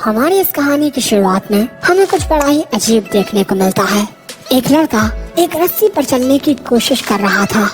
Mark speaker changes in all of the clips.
Speaker 1: हमारी इस कहानी की शुरुआत में हमें कुछ बड़ा ही अजीब देखने को मिलता है। एक लड़का एक रस्सी पर चलने की कोशिश कर रहा था,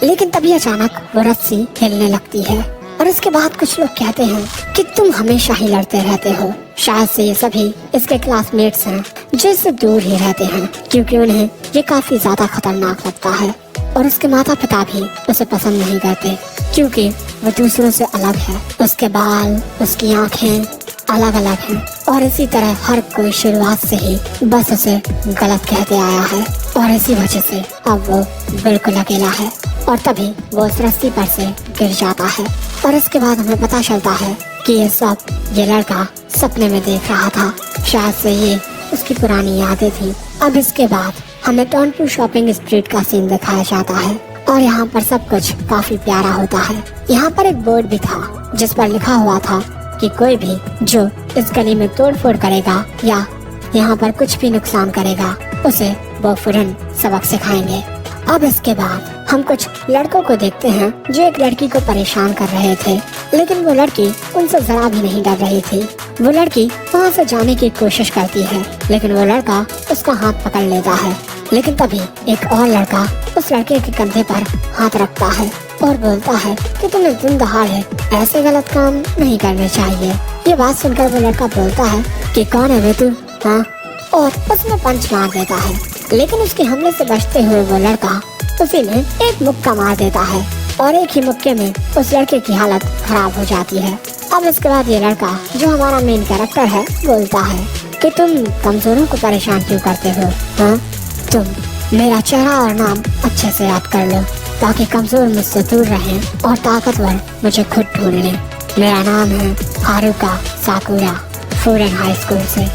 Speaker 1: लेकिन तभी अचानक वो रस्सी हिलने लगती है और इसके बाद कुछ लोग कहते हैं कि तुम हमेशा ही लड़ते रहते हो। शायद से ये सभी इसके क्लासमेट्स हैं जो इससे दूर ही रहते हैं, क्योंकि उन्हें ये काफी ज्यादा खतरनाक लगता है और उसके माता पिता भी उसे पसंद नहीं करते, क्योंकि वो दूसरों से अलग है। उसके बाल, उसकी आँखें अलग अलग हैं और इसी तरह हर कोई शुरुआत से ही बस उसे गलत कहते आया है और इसी वजह से अब वो बिल्कुल अकेला है। और तभी वो उस रस्सी पर से गिर जाता है और इसके बाद हमें पता चलता है कि ये लड़का सपने में देख रहा था। शायद से ये उसकी पुरानी यादें थी। अब इसके बाद हमें टॉनपुर शॉपिंग स्ट्रीट का सीन दिखाया जाता है और यहाँ पर सब कुछ काफी प्यारा होता है। यहाँ पर एक बोर्ड भी था जिस पर लिखा हुआ था कि कोई भी जो इस गली में तोड़फोड़ करेगा या यहाँ पर कुछ भी नुकसान करेगा उसे वो फौरन सबक सिखाएंगे। अब इसके बाद हम कुछ लड़कों को देखते हैं जो एक लड़की को परेशान कर रहे थे, लेकिन वो लड़की उनसे जरा भी नहीं डर रही थी। वो लड़की वहाँ से जाने की कोशिश करती है, लेकिन वो लड़का उसका हाथ पकड़ लेता है। लेकिन तभी एक और लड़का उस लड़के के कंधे पर हाथ रखता है और बोलता है कि तुम्हें दिन दहाड़े ऐसे गलत काम नहीं करने चाहिए। ये बात सुनकर वो लड़का बोलता है कि कौन है वे तू, हाँ? और उसमें पंच मार देता है, लेकिन उसके हमले से बचते हुए वो लड़का उसी में एक मुक्का मार देता है और एक ही मुक्के में उस लड़के की हालत खराब हो जाती है। अब इसके बाद ये लड़का जो हमारा मेन कैरेक्टर है बोलता है कि तुम कमजोरों को परेशान क्यों करते हो, हाँ? तुम मेरा चेहरा और नाम अच्छे से याद कर लो ताकि कमजोर मुझसे दूर रहें और ताकतवर मुझे खुद ढूंढ लें। मेरा नाम है हारुका साकुरा, फूरन हाई स्कूल से।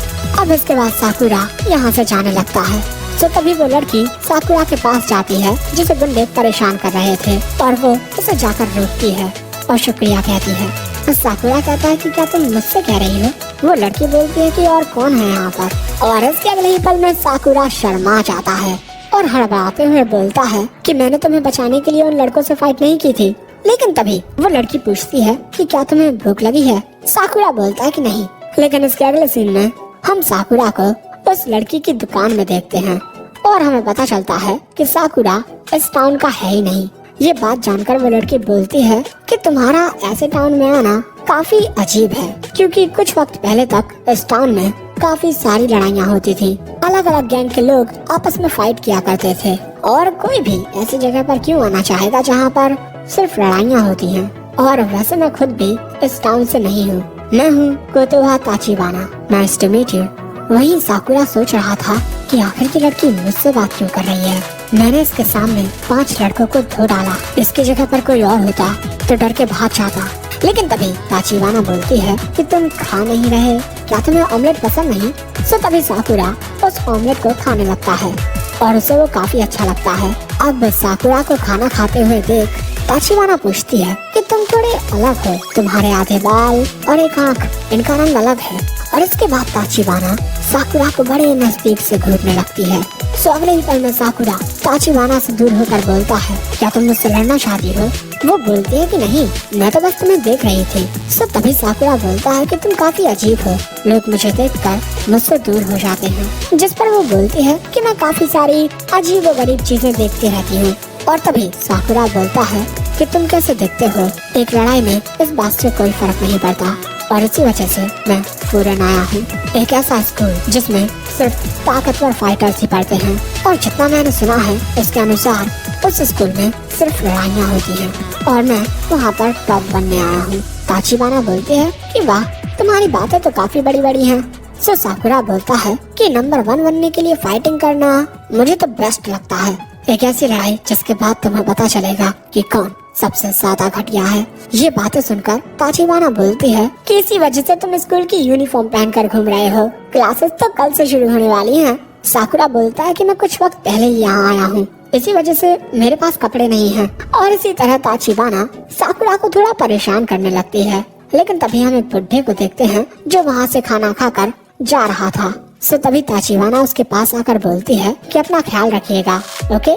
Speaker 1: अब इसके बाद साकुरा यहाँ से जाने लगता है। तो तभी वो लड़की साकुरा के पास जाती है जिसे गुंडे परेशान कर रहे थे और वो उसे जाकर रोकती है और शुक्रिया कहती है। तो साकुरा कहता है कि क्या तुम मुझसे कह रही हो? वो लड़की बोलती है कि और कौन है यहाँ पर? और इसके अगले ही पल में साकुरा शर्मा जाता है और हड़बड़ाते हुए बोलता है कि मैंने तुम्हें बचाने के लिए उन लड़कों से फाइट नहीं की थी। लेकिन तभी वो लड़की पूछती है कि क्या तुम्हें भूख लगी है? साकुरा बोलता है कि नहीं। लेकिन इसके अगले सीन में हम साकुरा को उस लड़की की दुकान में देखते हैं और हमें पता चलता है कि साकुरा इस टाउन का है ही नहीं। ये बात जानकर वो लड़की बोलती है कि तुम्हारा ऐसे टाउन में आना काफी अजीब है, क्योंकि कुछ वक्त पहले तक इस टाउन में काफी सारी लड़ाइयाँ होती थी। अलग अलग गैंग के लोग आपस में फाइट किया करते थे और कोई भी ऐसी जगह पर क्यों आना चाहेगा जहाँ पर सिर्फ लड़ाइयाँ होती हैं। और वैसे मैं खुद भी इस टाउन से नहीं हूँ। मैं हूँ Kotoha Tachibana. Nice to meet you. वहीं साकुरा सोच रहा था कि आखिर की लड़की मुझसे बात क्यों कर रही है। मैंने इसके सामने 5 लड़कों को धो डाला, इसकी जगह पर कोई और होता तो डर के भाग जाता। लेकिन तभी ताचिबाना बोलती है कि तुम खा नहीं रहे, क्या तुम्हें ऑमलेट पसंद नहीं? सो तभी साकुरा उस ऑमलेट को खाने लगता है और उसे वो काफी अच्छा लगता है। अब साकुरा को खाना खाते हुए देख ताचिबाना पूछती है कि तुम थोड़े अलग हो, तुम्हारे आधे बाल और एक आँख, इनका रंग अलग है। और इसके बाद ताचिबाना साकुरा को बड़े नजदीक से घूरने लगती है। सो अगले ही पल में साकुरा ताचिबाना से दूर होकर बोलता है, क्या तुम मुझसे लड़ना चाहती हो? वो बोलती है कि नहीं, मैं तो बस तुम्हें देख रही थी। सो तभी साकुरा बोलता है कि तुम काफी अजीब हो, लोग मुझे देखकर मुझसे दूर हो जाते हैं। जिस पर वो बोलती है कि मैं काफी सारी अजीब व गरीब चीजें देखती रहती हूँ। और तभी साकुरा बोलता है कि तुम कैसे दिखते हो, एक लड़ाई में इस बात से कोई फर्क नहीं पड़ता और इसी वजह से मैं फौरन आया हूँ। एक ऐसा स्कूल जिसमें सिर्फ ताकतवर फाइटर्स ही पढ़ते हैं और जितना मैंने सुना है उसके अनुसार उस स्कूल में सिर्फ लड़ाइयाँ होती हैं और मैं वहाँ पर टॉप बनने आया हूँ। ताचिबाना बोलती है कि वाह, तुम्हारी बातें तो काफी बड़ी बड़ी हैं। सो साकुरा बोलता है कि नंबर 1 बनने के लिए फाइटिंग करना मुझे तो बेस्ट लगता है। एक ऐसी लड़ाई जिसके बाद तुम्हें पता चलेगा कि कौन सबसे ज्यादा घटिया है। ये बातें सुनकर ताचिबाना बोलती है कि इसी वजह से तुम स्कूल की यूनिफॉर्म पहनकर घूम रहे हो, क्लासेस तो कल से शुरू होने वाली हैं। साकुरा बोलता है कि मैं कुछ वक्त पहले ही यहाँ आया हूँ, इसी वजह से मेरे पास कपड़े नहीं हैं। और इसी तरह ताचिबाना साकुरा को थोड़ा परेशान करने लगती है। लेकिन तभी हम एक बुढ़े को देखते हैं जो वहाँ से खाना खाकर जा रहा था। सो तभी ताचिबाना उसके पास आकर बोलती है कि अपना ख्याल रखिएगा, ओके?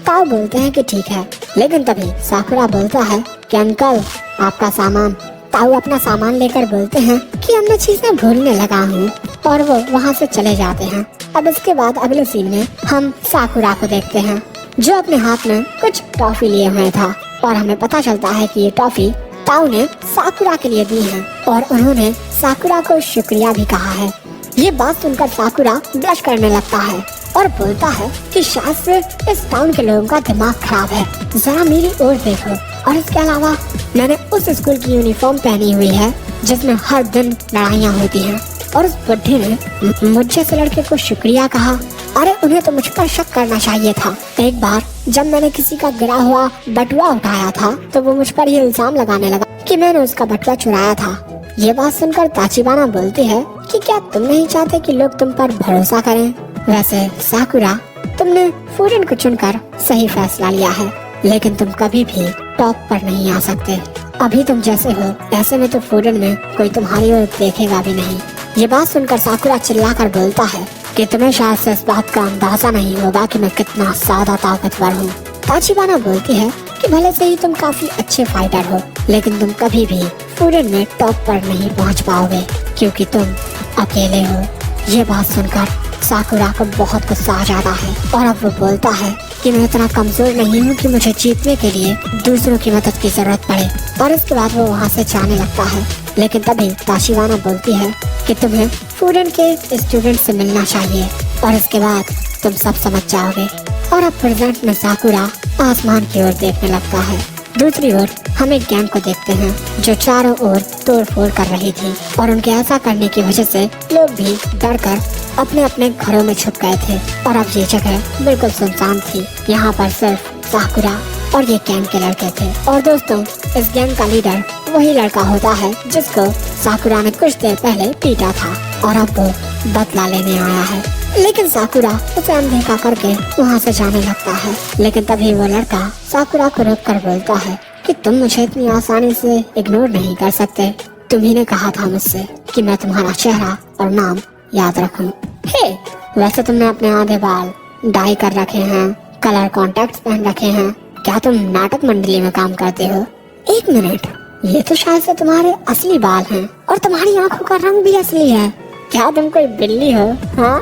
Speaker 1: ताऊ बोलते हैं कि ठीक है। लेकिन तभी साकुरा बोलता है कि अंकल, आपका सामान ताऊ अपना सामान लेकर बोलते हैं कि अब मैं चीजें भूलने लगा हूँ, और वो वहाँ से चले जाते हैं। अब इसके बाद अगले सीन में हम साकुरा को देखते हैं जो अपने हाथ में कुछ टॉफी लिए हुए था, और हमें पता चलता है कि ये टॉफी ताऊ ने साकुरा के लिए दी है और उन्होंने साकुरा को शुक्रिया भी कहा है। ये बात सुनकर साकुरा ब्लश करने लगता है और बोलता है कि शायद से इस टाउन के लोगों का दिमाग खराब है, जरा मेरी ओर देखो। और इसके अलावा मैंने उस स्कूल की यूनिफॉर्म पहनी हुई है जिसमें हर दिन लड़ाइयाँ होती हैं, और उस बुढ़े ने मुझे से लड़के को शुक्रिया कहा। अरे उन्हें तो मुझ पर शक करना चाहिए था। एक बार जब मैंने किसी का गिरा हुआ बटुआ उठाया था तो वो मुझ पर ये इल्जाम लगाने लगा कि मैंने उसका बटुआ चुराया था। ये बात सुनकर ताचिबाना बोलती है कि क्या तुम नहीं चाहते कि लोग तुम पर भरोसा करें? वैसे साकुरा, तुमने फूरन को चुनकर सही फैसला लिया है, लेकिन तुम कभी भी टॉप पर नहीं आ सकते। अभी तुम जैसे हो ऐसे में तो फूरन में कोई तुम्हारी ओर देखेगा भी नहीं। ये बात सुनकर साकुरा चिल्लाकर बोलता है कि तुम्हें शायद से इस बात का अंदाजा नहीं होगा कि मैं कितना ज्यादा ताकतवर हूँ। ताचिबाना बोलती है कि भले से ही तुम काफी अच्छे फाइटर हो, लेकिन तुम कभी भी फूरन में टॉप पर नहीं पहुँच पाओगे क्योंकि तुम अकेले हो। ये बात सुनकर साकुरा को बहुत गुस्सा आ जाता है और अब वो बोलता है कि मैं इतना कमजोर नहीं हूँ कि मुझे जीतने के लिए दूसरों की मदद की जरूरत पड़े। और इसके बाद वो वहाँ से जाने लगता है, लेकिन तभी ताशिबाना बोलती है कि तुम्हें फूरन के स्टूडेंट से मिलना चाहिए और इसके बाद तुम सब समझ जाओगे। और अब प्रेजेंट में साकुरा आसमान की ओर देखने लगता है। दूसरी ओर हम एक गैंग को देखते हैं जो चारों ओर तोड़ फोड़ कर रही थी, और उनके ऐसा करने की वजह से लोग भी डरकर अपने अपने घरों में छुप गए थे। और अब ये जगह बिल्कुल सुनसान थी, यहाँ पर सिर्फ साकुरा और ये गैंग के लड़के थे। और दोस्तों, इस गैंग का लीडर वही लड़का होता है जिसको साकुरा ने कुछ देर पहले पीटा था, और अब वो बदला लेने आया है। लेकिन साकुरा उसे अनदेखा करके वहाँ से जाने लगता है, लेकिन तभी वो लड़का साकुरा को रोक कर बोलता है कि तुम मुझे इतनी आसानी से इग्नोर नहीं कर सकते। तुम्ही ने कहा था मुझसे कि मैं तुम्हारा चेहरा और नाम याद रखूं। हे, वैसे तुमने अपने आधे बाल डाई कर रखे हैं, कलर कॉन्टैक्ट्स पहन रखे हैं, क्या तुम नाटक मंडली में काम करते हो? एक मिनट, ये तो शायद से तुम्हारे असली बाल हैं और तुम्हारी आंखों का रंग भी असली है। क्या तुम कोई बिल्ली हो? हाँ।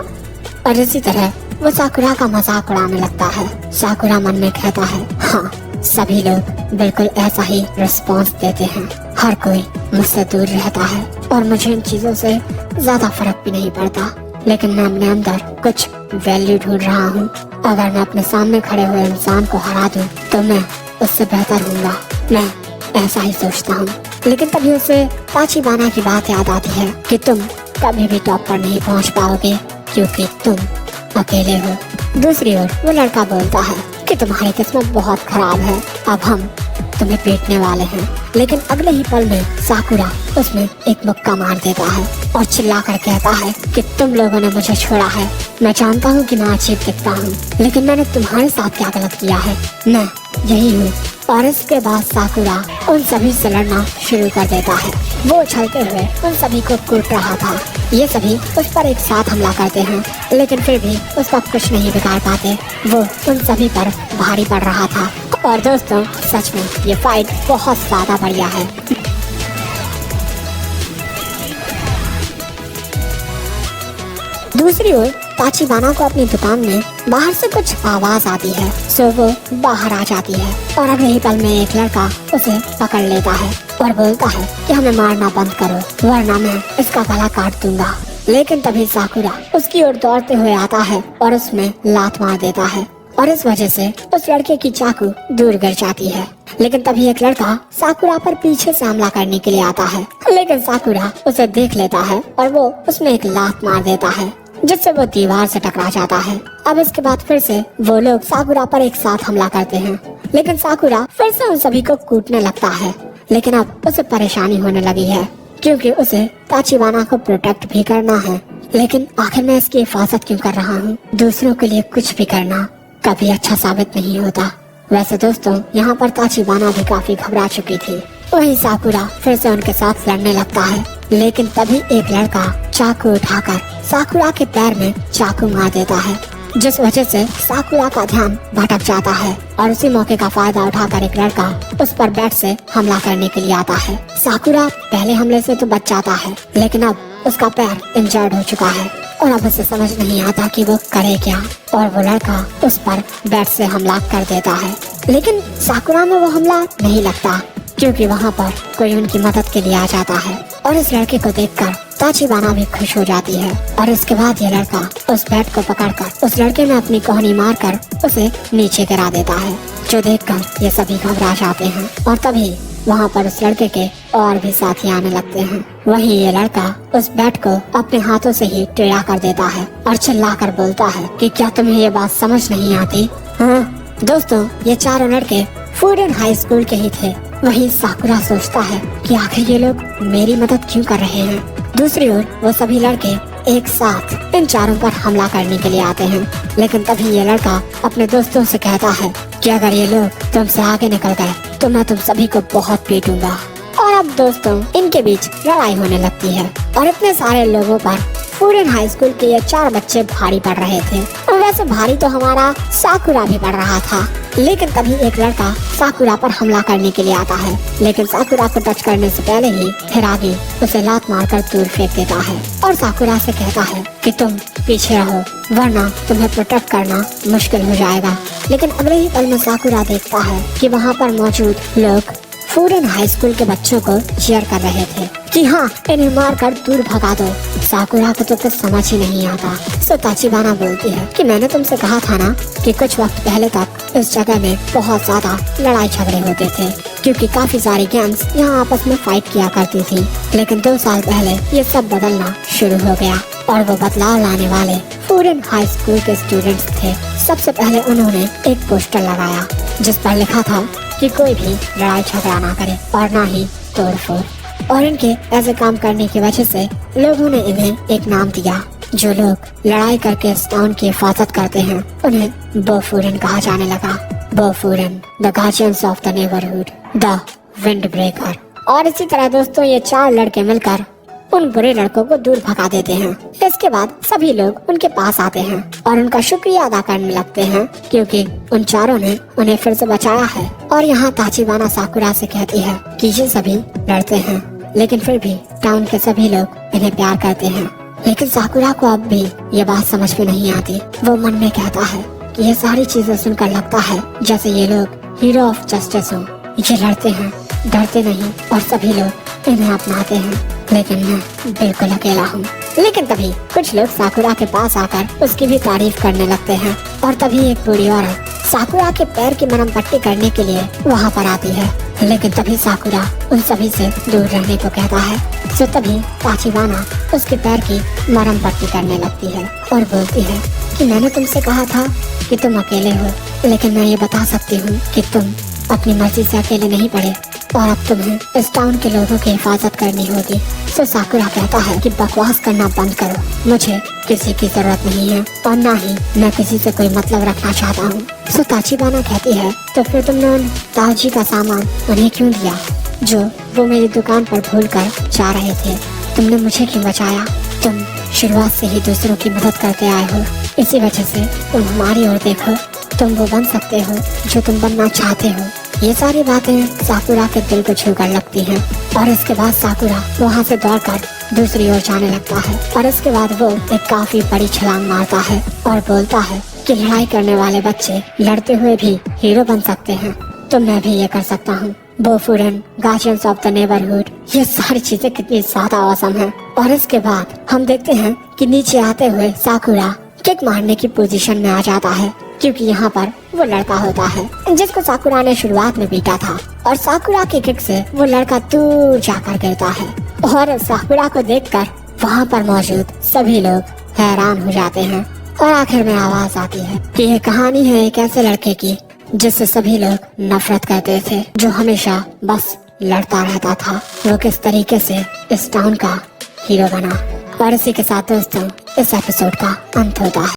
Speaker 1: और इसी तरह वो साकुरा का मजाक उड़ाने लगता है। साकुरा मन में कहता है, हाँ, सभी लोग बिल्कुल ऐसा ही रिस्पॉन्स देते हैं। हर कोई मुझसे दूर रहता है और मुझे इन चीजों से ज्यादा फर्क भी नहीं पड़ता, लेकिन मैं अपने अंदर कुछ वैल्यू ढूंढ रहा हूँ। अगर मैं अपने सामने खड़े हुए इंसान को हरा दूँ तो मैं उससे बेहतर हूँगा। मैं ऐसा ही सोचता हूँ। लेकिन तभी उसे ताचिबाना की बात याद आती है कि तुम कभी भी टॉप पर नहीं पहुँच पाओगे क्योंकि तुम अकेले हो। दूसरी ओर वो लड़का बोलता है कि तुम्हारी किस्मत बहुत खराब है, अब हम तुम्हें पीटने वाले हैं। लेकिन अगले ही पल में साकुरा उसमें एक मुक्का मार देता है और चिल्लाकर कहता है कि तुम लोगों ने मुझे छोड़ा है। मैं जानता हूँ कि मैं अजीब दिखता हूँ, लेकिन मैंने तुम्हारे साथ क्या गलत किया है? मैं यही हूँ। और इसके बाद साकुरा उन सभी से लड़ना शुरू कर देता है। वो उछलते हुए उन सभी को कूट रहा था। ये सभी उस पर एक साथ हमला करते हैं, लेकिन फिर भी उसका कुछ नहीं बिगाड़ पाते। वो उन सभी पर भारी पड़ रहा था। और दोस्तों, सच में ये फाइट बहुत ज्यादा बढ़िया है। दूसरी ओर ताचिबाना को अपनी दुकान में बाहर से कुछ आवाज आती है, सो वो बाहर आ जाती है। और अगले ही पल में एक लड़का उसे पकड़ लेता है और बोलता है कि हमें मारना बंद करो, वरना मैं इसका गला काट दूंगा। लेकिन तभी साकुरा उसकी ओर दौड़ते हुए आता है और उसमें लात मार देता है, और इस वजह से उस लड़के की चाकू दूर गिर जाती है। लेकिन तभी एक लड़का साकुरा पर पीछे से हमला करने के लिए आता है, लेकिन साकुरा उसे देख लेता है और वो उसमें एक लात मार देता है, जिससे वो दीवार से टकरा जाता है। अब इसके बाद फिर से वो लोग साकुरा पर एक साथ हमला करते हैं, लेकिन साकुरा फिर से उन सभी को कूटने लगता है। लेकिन अब उसे परेशानी होने लगी है क्योंकि उसे ताचिबाना को प्रोटेक्ट भी करना है। लेकिन आखिर मैं इसकी हिफाजत क्यों कर रहा हूँ? दूसरों के लिए कुछ भी करना कभी अच्छा साबित नहीं होता। वैसे दोस्तों, यहाँ पर ताचिबाना भी काफी घबरा चुकी थी। वहीं साकुरा फिर से उनके साथ लड़ने लगता है, लेकिन तभी एक लड़का चाकू उठाकर साकुरा के पैर में चाकू मार देता है। जिस वजह से साकुरा का ध्यान भटक जाता है और उसी मौके का फायदा उठाकर एक लड़का उस पर बैट से हमला करने के लिए आता है। साकुरा पहले हमले से तो बच जाता है, लेकिन अब उसका पैर इंजर्ड हो चुका है और अब उसे समझ नहीं आता कि वो करे क्या, और वो लड़का उस पर बैट से हमला कर देता है। लेकिन साकुरा में वो हमला नहीं लगता, क्योंकि वहाँ पर कोई उनकी मदद के लिए आ जाता है और इस लड़के को देखकर ताचिबाना भी खुश हो जाती है। और इसके बाद ये लड़का उस बैट को पकड़कर उस लड़के में अपनी कोहनी मारकर उसे नीचे गिरा देता है, जो देखकर ये सभी घबरा जाते हैं। और तभी वहाँ पर उस लड़के के और भी साथी आने लगते हैं। वहीं ये लड़का उस बैट को अपने हाथों से ही टेढ़ा कर देता है और चिल्लाकर बोलता है कि क्या तुम्हें ये बात समझ नहीं आती? हाँ दोस्तों, ये चारों लड़के फूडन हाई स्कूल के ही थे। वहीं साकुरा सोचता है कि आखिर ये लोग मेरी मदद क्यों कर रहे हैं। दूसरी ओर वो सभी लड़के एक साथ इन चारों पर हमला करने के लिए आते हैं, लेकिन तभी ये लड़का अपने दोस्तों से कहता है कि अगर ये लोग तुमसे आगे निकल गए तो मैं तुम सभी को बहुत पीटूंगा। और अब दोस्तों इनके बीच लड़ाई होने लगती है और इतने सारे लोगों पर फूडन हाई स्कूल के ये 4 बच्चे भारी पड़ रहे थे। और वैसे भारी तो हमारा साकुरा भी पड़ रहा था, लेकिन तभी एक लड़का साकुरा पर हमला करने के लिए आता है, लेकिन साकुरा को टच करने से पहले ही हिरागी उसे लात मारकर दूर फेंक देता है और साकुरा से कहता है कि तुम पीछे रहो, वरना तुम्हें प्रोटेक्ट करना मुश्किल हो जाएगा। लेकिन अगले ही पल में साकुरा देखता है कि वहाँ पर मौजूद लोग फूडन हाई स्कूल के बच्चों को चीयर कर रहे थे कि हाँ, इन्हें मारकर दूर भगा दो। साकुरा को तो कुछ समझ ही नहीं आता। सो ताचिबाना बोलती है कि मैंने तुमसे कहा था ना कि कुछ वक्त पहले तक इस जगह में बहुत ज्यादा लड़ाई झगड़े होते थे, क्योंकि काफी सारी गैंग्स यहाँ आपस में फाइट किया करती थी। लेकिन 2 साल पहले ये सब बदलना शुरू हो गया और वो बदलाव लाने वाले फूडन हाई स्कूल के स्टूडेंट्स थे। सबसे पहले उन्होंने एक पोस्टर लगाया जिस पर लिखा था कि कोई भी लड़ाई झगड़ा ना करे और ना ही तोड़फोड़, और इनके ऐसे काम करने की वजह से लोगों ने इन्हें एक नाम दिया। जो लोग लड़ाई करके इस टाउन की हिफाजत करते हैं उन्हें बोफूरन कहा जाने लगा। Bofurin, the guardians of the neighbourhood, the wind breaker. और इसी तरह दोस्तों ये 4 लड़के मिलकर उन बुरे लड़कों को दूर भगा देते हैं। इसके बाद सभी लोग उनके पास आते हैं और उनका शुक्रिया अदा करने लगते हैं, क्योंकि उन चारों ने उन्हें फिर से बचाया है। और यहाँ ताचिबाना साकुरा से कहती है कि ये सभी लड़ते हैं, लेकिन फिर भी टाउन के सभी लोग इन्हें प्यार करते हैं। लेकिन साकुरा को अब भी ये बात समझ में नहीं आती। वो मन में कहता है कि ये सारी चीजें सुनकर लगता है जैसे ये लोग हीरो ऑफ जस्टिस हो। ये लड़ते हैं, डरते नहीं, और सभी लोग इन्हें अपनाते हैं, लेकिन मैं बिल्कुल अकेला हूँ। लेकिन तभी कुछ लोग साकुरा के पास आकर उसकी भी तारीफ करने लगते हैं और तभी एक बूढ़ी औरत साकुरा के पैर की मरहम पट्टी करने के लिए वहाँ पर आती है। लेकिन तभी साकुरा उन सभी से दूर रहने को कहता है। तो तभी ताचिबाना उसके पैर की मरहम पट्टी करने लगती है और बोलती है कि मैंने तुमसे कहा था कि तुम अकेले हो, लेकिन मैं ये बता सकती हूँ कि तुम अपनी मर्जी से अकेले नहीं पड़े और अब तुम्हें इस टाउन के लोगों की हिफाजत करनी होगी। सो साकुरा कहता है कि बकवास करना बंद करो, मुझे किसी की जरूरत नहीं है और ना ही मैं किसी से कोई मतलब रखना चाहता हूँ। सो ताचिबाना कहती है तो फिर तुमने उन ताऊजी का सामान उन्हें क्यों दिया जो वो मेरी दुकान पर भूल कर जा रहे थे? तुमने मुझे क्यों बचाया? तुम शुरुआत से ही दूसरों की मदद करते आए हो, इसी वजह से तुम हमारी ओर देखो, तुम वो बन सकते हो जो तुम बनना चाहते हो। ये सारी बातें साकुरा के दिल को छू कर लगती हैं और इसके बाद साकुरा वहाँ से दौड़कर दूसरी ओर जाने लगता है और इसके बाद वो एक काफी बड़ी छलांग मारता है और बोलता है कि लड़ाई करने वाले बच्चे लड़ते हुए भी हीरो बन सकते हैं, तो मैं भी ये कर सकता हूँ। बोफूरन, गार्जियंस ऑफ द नेबरहुड, ये सारी चीजें कितनी ज्यादा औसम है। और इसके बाद हम देखते हैं कि नीचे आते हुए साकुरा किक मारने की पोजीशन में आ जाता है, क्योंकि यहाँ पर वो लड़का होता है जिसको साकुरा ने शुरुआत में पीटा था और साकुरा की किक से वो लड़का दूर जाकर गिरता है और साकुरा को देखकर वहाँ पर मौजूद सभी लोग हैरान हो जाते हैं। और आखिर में आवाज आती है कि ये कहानी है एक ऐसे लड़के की जिससे सभी लोग नफरत करते थे, जो हमेशा बस लड़ता रहता था। वो किस तरीके से इस टाउन का हीरो बना। और इसी के साथ दोस्तों इस एपिसोड का अंत होता है।